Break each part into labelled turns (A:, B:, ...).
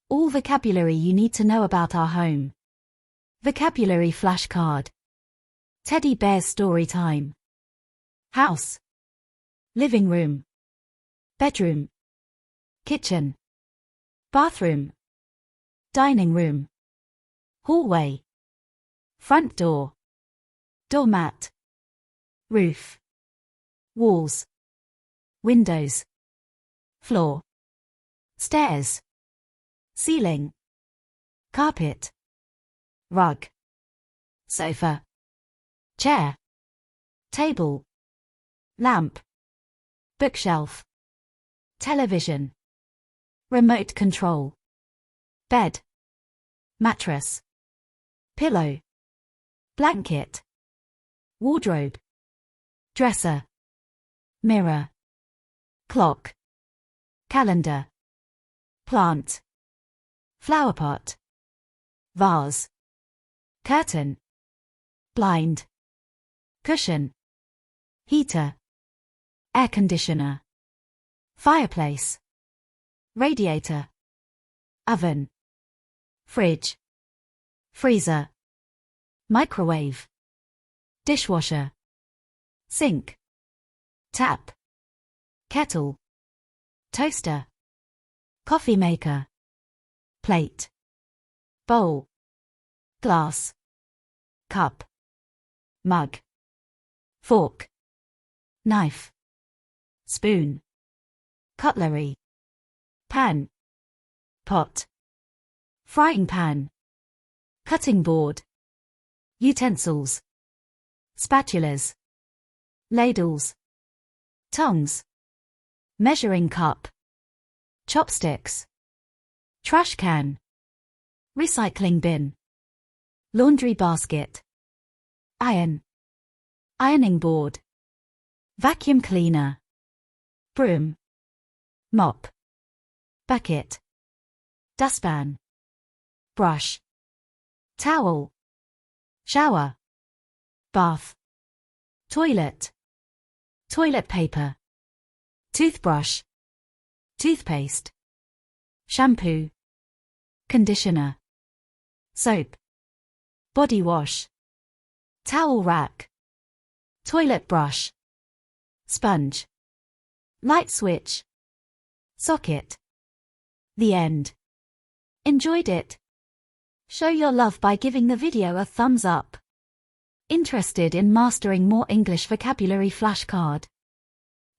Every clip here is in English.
A: All vocabulary you need to know about our home. Vocabulary flashcard. Teddy bear's story time. House. Living room. Bedroom. Kitchen. Bathroom. Dining room. Hallway. Front door. Doormat. Roof. Walls. Windows. Floor. Stairs. Ceiling. Carpet. Rug. Sofa. Chair. Table. Lamp. Bookshelf. Television. Remote control. Bed. Mattress. Pillow. Blanket. Wardrobe. Dresser. Mirror. Clock. Calendar. Plant. Flower pot. Vase. Curtain. Blind. Cushion. Heater. Air conditioner. Fireplace. Radiator. Oven. Fridge. Freezer. Microwave. Dishwasher. Sink. Tap. Kettle. Toaster. Coffee maker. Plate. Bowl. Glass. Cup. Mug. Fork. Knife. Spoon. Cutlery. Pan. Pot. Frying pan. Cutting board. Utensils. Spatulas. Ladles. Tongs. Measuring cup. Chopsticks. Trash can. Recycling bin. Laundry basket. Iron. Ironing board. Vacuum cleaner. Broom. Mop. Bucket. Dustpan. Brush. Towel. Shower. Bath. Toilet. Toilet paper. Toothbrush. Toothpaste. Shampoo. Conditioner. Soap. Body wash. Towel rack. Toilet brush. Sponge. Light switch. Socket. The end. Enjoyed it? Show your love by giving the video a thumbs up. Interested in mastering more English vocabulary flashcard?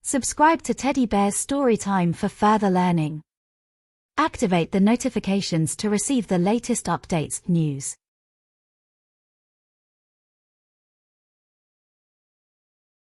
A: Subscribe to Teddy Bear's Storytime for further learning. Activate the notifications to receive the latest updates, news,